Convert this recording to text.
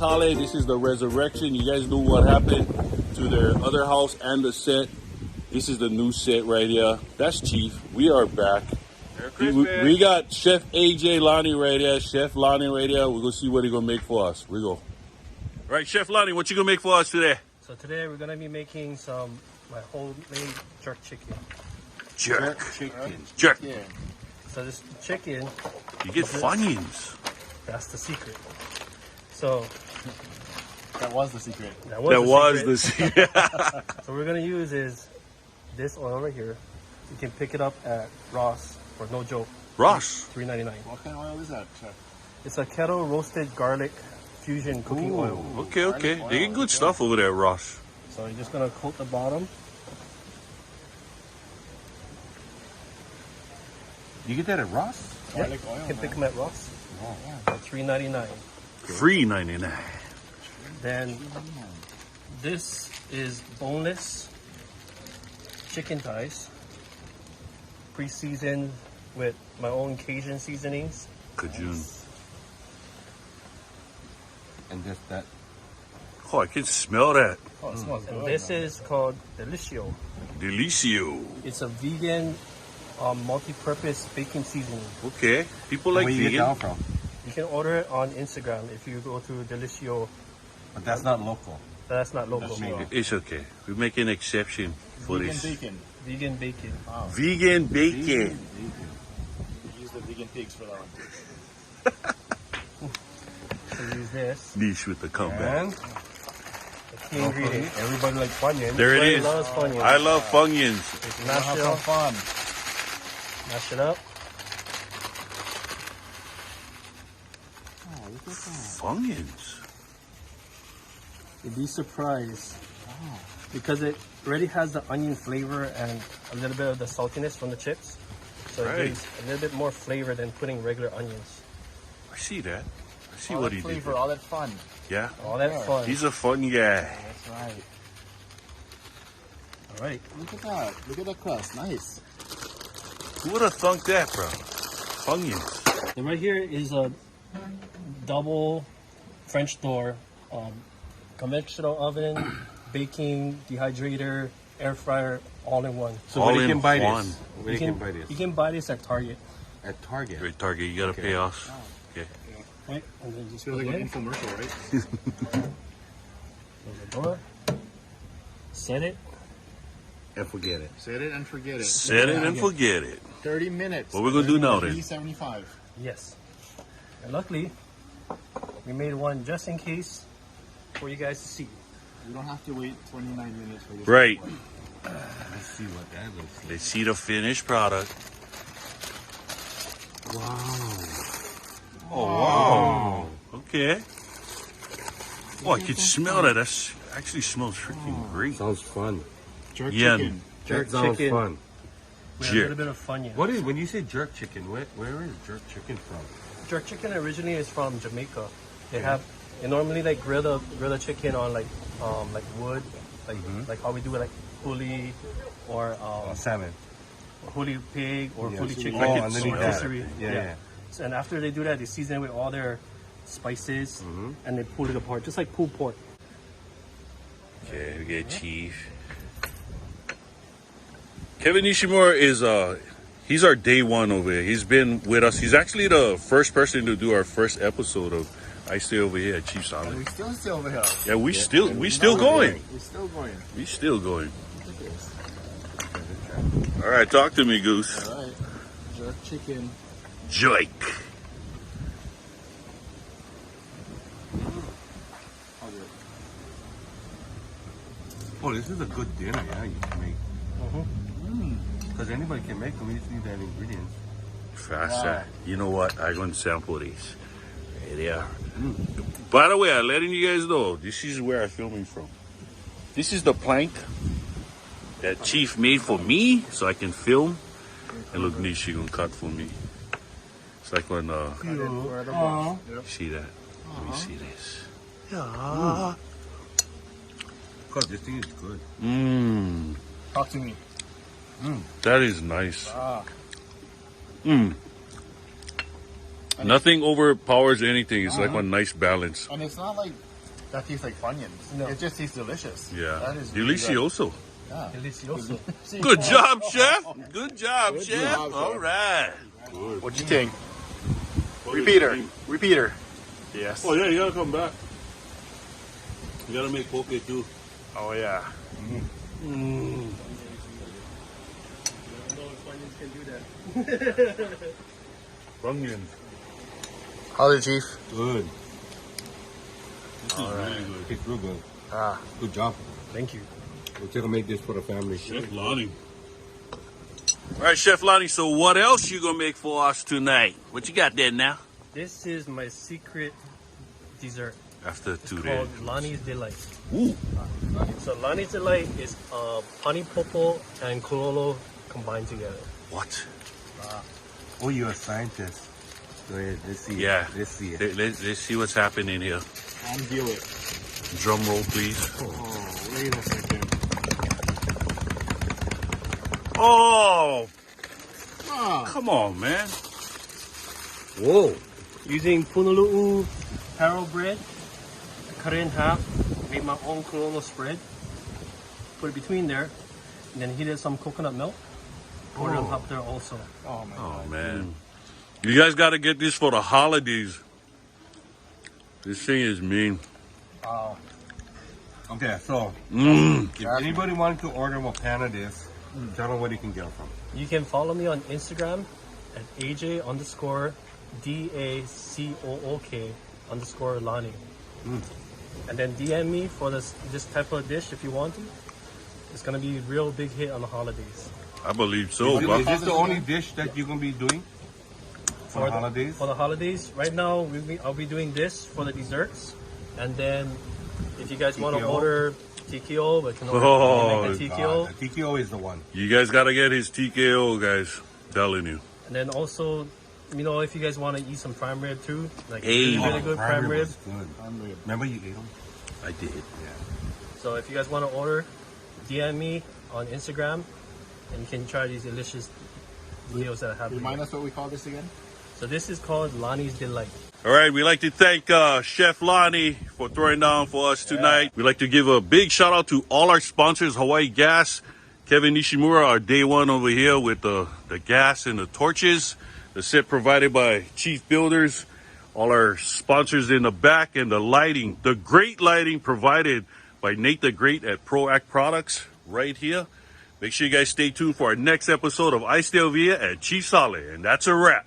Hale. This is the resurrection. You guys know what happened to their other house and the set. This is the new set right here. That's Chief. We are back. We got Chef AJ Lani right here. Chef Lani right here. We're going to see what he's going to make for us. We go. All right, Chef Lani, what you going to make for us today? So today we're going to be making my homemade jerk chicken. Jerk. Yeah. So this chicken... You get Funyuns. That's the secret. So... That was the secret. That was the secret. So what we're going to use is this oil right here. You can pick it up at Ross for no joke. Ross? $3.99. What kind of oil is that, Chef? It's a kettle roasted garlic fusion cooking oil. Okay. They get good stuff over there at Ross. So you're just going to coat the bottom. You get that at Ross? Yeah, Garlic oil, you can pick man. them at Ross. Oh, For $3.99. $3.99. Then this is boneless chicken thighs, pre-seasoned with my own Cajun seasonings. Cajun. and just that. Oh, I can smell that. Oh, it smells good. And this is called Delicio. Delicio. It's a vegan, multi-purpose baking seasoning. Okay. People like Where you get vegan. that from? You can order it on Instagram if you go to Delicio. But that's not local. That's not local. That's It's okay. We make an exception for Vegan this. bacon. Vegan bacon. Wow. Vegan bacon. We use the vegan pigs for that one. So use this. Niche with the comeback. And The key ingredient. everybody likes Funyuns. There it Everybody is. loves Funyuns. I love Funyuns. Just We'll have some fun. mash it up. Oh, look at that. Funyuns. You'd be surprised because it already has the onion flavor and a little bit of the saltiness from the chips. So Right. it gives a little bit more flavor than putting regular onions. I see that. I see All what that he flavor, did. all that fun. Yeah. All that Yeah. fun. He's a fun guy. That's right. All right. Look at that. Look at that crust. Nice. Who would have thunk that, bro? Funyuns. And right here is a double French door, conventional oven, baking, dehydrator, air fryer, all in one. So where All you in can buy one. this? Where you can buy this? You can buy this at Target. At Target. Great Target, you gotta Okay. pay us. Okay. Right? And then just Feels put like it an in. infomercial, right? Close the door. Set it. And forget it. Set it and forget it. Set it and forget it. 30 minutes. What we gonna do now then? $3.75. Yes. And luckily, we made one just in case for you guys to see. You don't have to wait 29 minutes for this. Right. Let's see what that looks like. Let's see the finished product. Wow. Oh, wow. Okay. Oh, I can smell that. That's actually smells freaking great. Sounds fun. Jerk Yeah. chicken. Jerk that sounds chicken. fun. We have a Jerk. little bit of Funyuns. What is when you say jerk chicken? Where is jerk chicken from? Jerk chicken originally is from Jamaica. They normally like grill the chicken on like wood, like how we do it like huli or Salmon. huli pig or Yeah, huli so- chicken. I Oh, can underneath smell that. rotisserie. Yeah. So, and after they do that, they season it with all their spices and they pull it apart, just like pulled pork. Okay, we get Chief. Kevin Nishimura is he's our day one over here. He's been with us. He's actually the first person to do our first episode of I Stay Over Here at Chief's And Island. we still over here. Yeah, we still going. We're still going. We still going. Look at this. All right, talk to me, Goose. All right. Jerk chicken. Joik. Oh, this is a good dinner, yeah, you can make. Because anybody can make them, you just need that ingredients. Faster. Wow. You know what? I'm going to sample these. Right there. By the way, I'm letting you guys know, this is where I'm filming from. This is the plank that Chief made for me so I can film. And look, Nishi gonna cut for me. It's like when, see that? Let me see this. Yeah. Because this thing is good. Mmm. Talk to me. That is nice. Ah. Mmm. Nothing overpowers anything. It's like a nice balance. And it's not like That tastes like Funyuns. No. It just tastes delicious. Yeah. That is really good. Delicioso. Yeah. Delicioso. Good job, chef. Good job, Good chef. job, All chef. right. What'd you think? Repeater. Repeater. Yes. Oh yeah, you gotta come back. You gotta make poke too. Oh yeah. Mm. I don't know if Funyuns can do that. Funyuns. How's it, Chief? Good. This is really good. It's real good. Ah. Good job. Thank you. We're gonna make this for the family. Chef Lani. All right, Chef Lani, so what else you gonna make for us tonight? What you got there now? This is my secret dessert. After It's 2 days. called Lani's Delight. Ooh. So Lani's Delight is pangipopo and kulolo combined together. What? Oh, you're a scientist. Go ahead. Let's see. Yeah. Let's see it. Let's see what's happening here. Unveil it. Drum roll, please. Oh, wait a second. Oh, Ah. come on, man. Whoa. Using punulu'u taro bread, cut it in half, made my own kulolo spread, put it between there, and then heated some coconut milk, pour it on top there also. Oh my Oh, God. man. You guys got to get this for the holidays. This thing is mean. Wow. Okay, so if anybody wanted to order a pan of this, tell them where you can get it from. You can follow me on Instagram at AJ_DACOOK_Lani. And then DM me for this type of dish if you want to. It's gonna be a real big hit on the holidays. I believe so. Is But this the only dish that you're gonna be doing for the holidays? For the holidays, right now I'll be doing this for the desserts, and then if you guys want to TKO? order TKO, we can order Oh, make the TKO. The TKO is the one. you guys got to get his TKO, guys. Telling you. And then also, you know, if you guys want to eat some prime rib too, like Hey. really good prime rib. was good. Unreal. Remember you ate them? I did. So if you guys want to order, DM me on Instagram, and you can try these delicious meals that I have. Remind here. us what we call this again? So this is called Lani's Delight. All right, we'd like to thank Chef Lani for throwing down for us tonight. We'd like to give a big shout out to all our sponsors, Hawaii Gas, Kevin Nishimura, our day one over here with the gas and the torches, the set provided by Chief Builders, all our sponsors in the back, and the lighting, the great lighting provided by Nate the Great at ProAct Products right here. Make sure you guys stay tuned for our next episode of Ice Del Villa at Chief Solid, and that's a wrap.